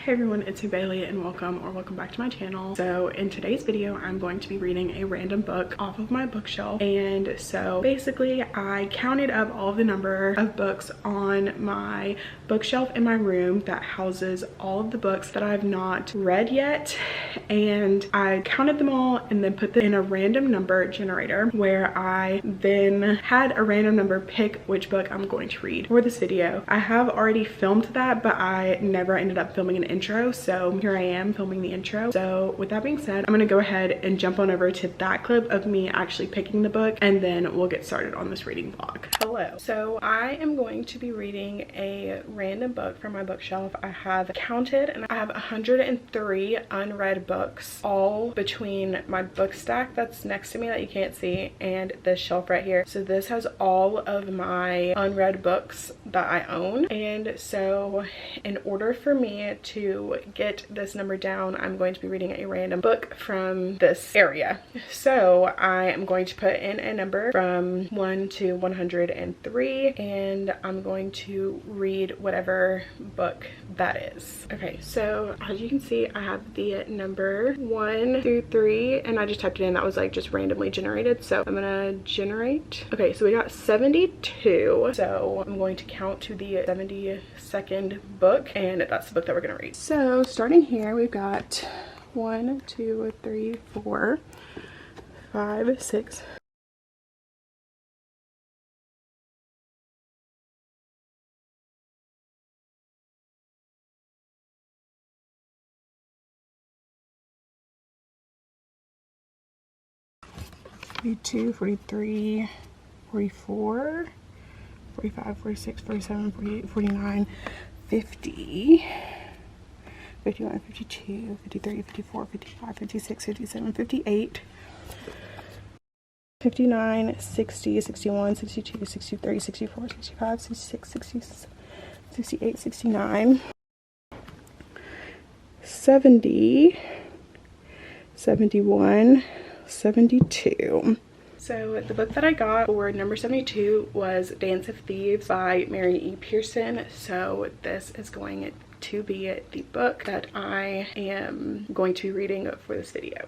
Hey everyone, it's Bailey and welcome back to my channel. So in today's video, I'm going to be reading a random book off of my bookshelf. And so basically I counted up all of the number of books on my bookshelf in my room that houses all of the books that I've not read yet. And I counted them all and then put them in a random number generator where I then had a random number pick which book I'm going to read for this video. I have already filmed that, but I never ended up filming an intro, so here I am filming the intro. So with that being said, I'm gonna go ahead and jump on over to that clip of me actually picking the book, and then we'll get started on this reading vlog. Hello. So I am going to be reading a random book from my bookshelf. I have counted and I have 103 unread books, all between my book stack that's next to me that you can't see and this shelf right here. So this has all of my unread books that I own. And so in order for me to get this number down, I'm going to be reading a random book from this area. So I am going to put in a number from 1 to 103 and I'm going to read whatever book that is. Okay, so as you can see, I have the number 1 through 3 and I just typed it in. That was like just randomly generated, so I'm gonna generate. Okay, so we got 72, so I'm going to count to the 72nd book, and that's the book that we're gonna read. So starting here, we've got 1, 2, 3, 4, 5, 6. 42, 43, 44, 45, 46, 47, 48, 49, 50, 51, 52, 53, 54, 55, 56, 57, 58, 59, 60, 61, 62, 63, 64, 65, 66, 67, 68, 69, 70, 71, 72. So the book that I got for number 72 was Dance of Thieves by Mary E. Pearson. So this is going to be the book that I am going to be reading for this video.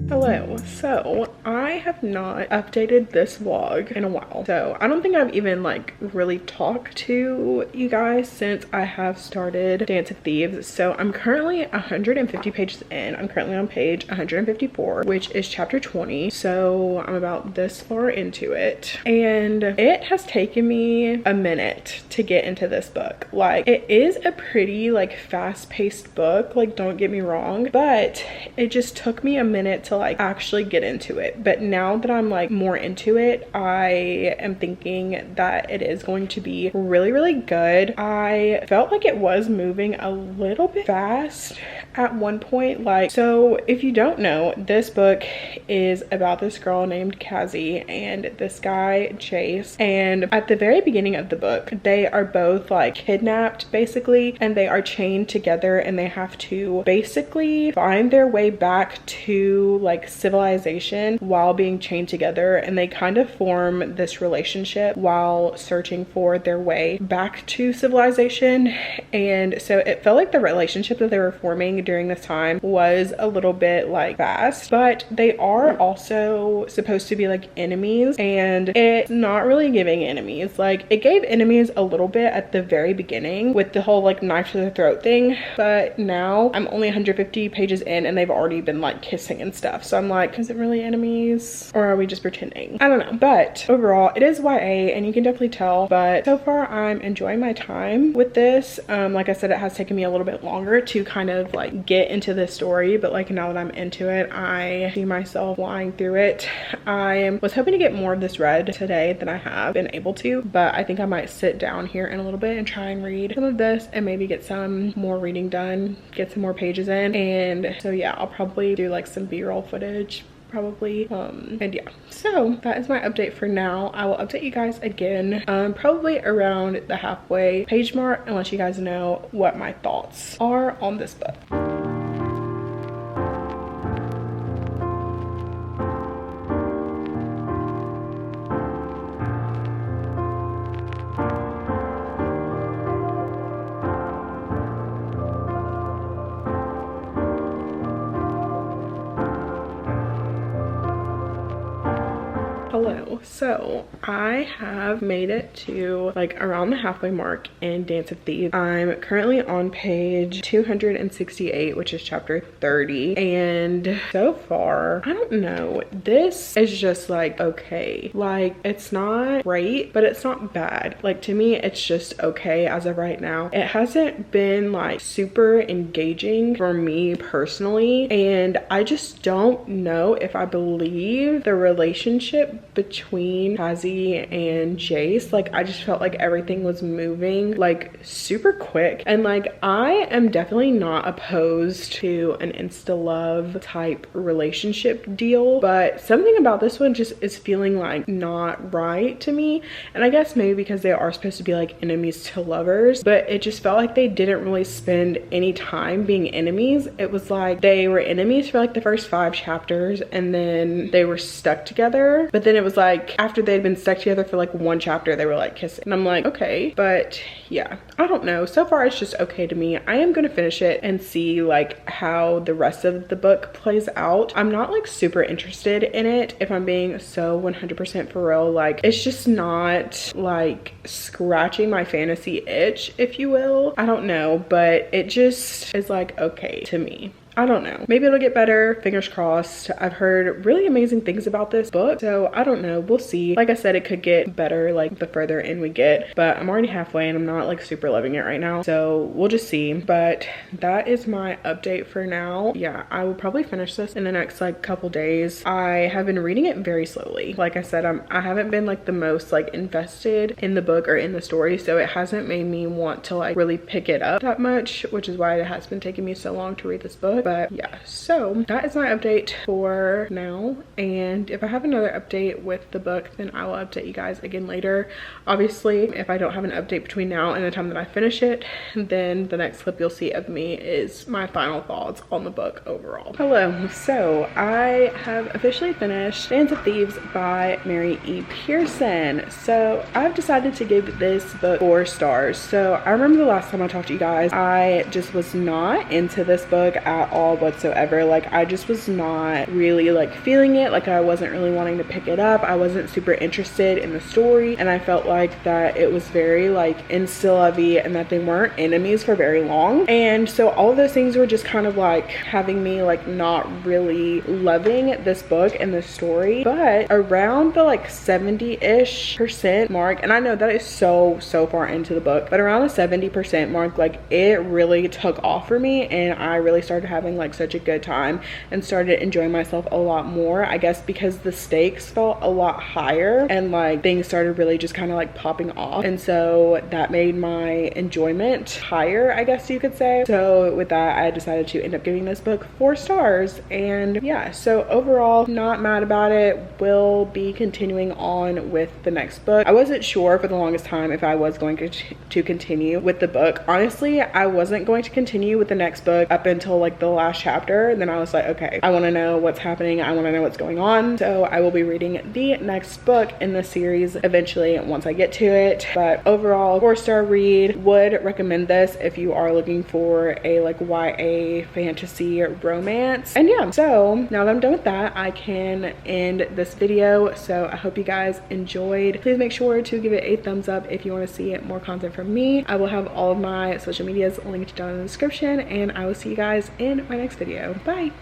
Hello, so I have not updated this vlog in a while, so I don't think I've even like really talked to you guys since I have started Dance of Thieves. So I'm currently 150 pages in. I'm currently on page 154, which is chapter 20, so I'm about this far into it, and it has taken me a minute to get into this book. Like, it is a pretty like fast-paced book, like don't get me wrong, but it just took me a minute to like actually get into it. But now that I'm like more into it, I am thinking that it is going to be really good. I felt like it was moving a little bit fast at one point. Like, so if you don't know, this book is about this girl named Cassie and this guy Chase, and at the very beginning of the book they are both like kidnapped basically, and they are chained together and they have to basically find their way back to like civilization while being chained together, and they kind of form this relationship while searching for their way back to civilization. And so it felt like the relationship that they were forming during this time was a little bit like fast, but they are also supposed to be like enemies, and it's not really giving enemies. Like, it gave enemies a little bit at the very beginning with the whole like knife to the throat thing, but now I'm only 150 pages in and they've already been like kissing and stuff. So I'm like, Is it really enemies, or are we just pretending? I don't know, but overall it is YA, and you can definitely tell. But so far I'm enjoying my time with this. Like I said, it has taken me a little bit longer to kind of like get into this story, but like now that I'm into it, I see myself flying through it. I was hoping to get more of this read today than I have been able to, but I think I might sit down here in a little bit and try and read some of this and maybe get some more reading done, get some more pages in. And so yeah, I'll probably do like some b-roll footage probably, and yeah, so that is my update for now. I will update you guys again probably around the halfway page mark and let you guys know what my thoughts are on this book. Hello, so I have made it to like around the halfway mark in Dance of Thieves. I'm currently on page 268, which is chapter 30, and so far I don't know, this is just like okay, like it's not great but it's not bad. Like to me it's just okay as of right now. It hasn't been like super engaging for me personally, and I just don't know if I believe the relationship between Hazzy and Jace. Like I just felt like everything was moving like super quick, and like I am definitely not opposed to an insta love type relationship deal, but something about this one just is feeling like not right to me. And I guess maybe because they are supposed to be like enemies to lovers, but it just felt like they didn't really spend any time being enemies. It was like they were enemies for like the first 5 chapters, and then they were stuck together, but then it was like after they'd been stuck together for like 1 chapter they were like kissing, and I'm like okay. But yeah, I don't know, so far it's just okay to me. I am gonna finish it and see like how the rest of the book plays out. I'm not like super interested in it, if I'm being so 100% for real. Like it's just not like scratching my fantasy itch, if you will. I don't know, but it just is like okay to me. I don't know, maybe it'll get better, fingers crossed. I've heard really amazing things about this book, so I don't know, we'll see. Like I said, it could get better like the further in we get, but I'm already halfway and I'm not like super loving it right now, so we'll just see. But that is my update for now. Yeah, I will probably finish this in the next like couple days. I have been reading it very slowly. Like I said, I haven't been like the most like invested in the book or in the story, so it hasn't made me want to like really pick it up that much, which is why it has been taking me so long to read this book. But yeah, so that is my update for now, and if I have another update with the book then I will update you guys again later. Obviously if I don't have an update between now and the time that I finish it, then the next clip you'll see of me is my final thoughts on the book overall. Hello, so I have officially finished Dance of Thieves by Mary E. Pearson. So I've decided to give this book 4 stars. So I remember the last time I talked to you guys, I just was not into this book at all whatsoever. Like I just was not really like feeling it. Like I wasn't really wanting to pick it up. I wasn't super interested in the story, and I felt like that it was very like insta-lovey and that they weren't enemies for very long. And so all of those things were just kind of like having me like not really loving this book and the story. But around the like 70-ish% mark, and I know that is so far into the book, but around the 70% mark, like it really took off for me, and I really started having like such a good time and started enjoying myself a lot more. I guess because the stakes felt a lot higher and like things started really just kind of like popping off, and so that made my enjoyment higher, I guess you could say. So with that, I decided to end up giving this book 4 stars, and yeah, so overall not mad about it. Will be continuing on with the next book. I wasn't sure for the longest time if I was going to continue with the book. Honestly, I wasn't going to continue with the next book up until like the last chapter, and then I was like okay, I want to know what's happening, I want to know what's going on. So I will be reading the next book in the series eventually once I get to it. But overall, 4-star read. Would recommend this if you are looking for a like YA fantasy romance. And yeah, so now that I'm done with that, I can end this video. So I hope you guys enjoyed. Please make sure to give it a thumbs up if you want to see more content from me. I will have all of my social medias linked down in the description, and I will see you guys in my next video. Bye.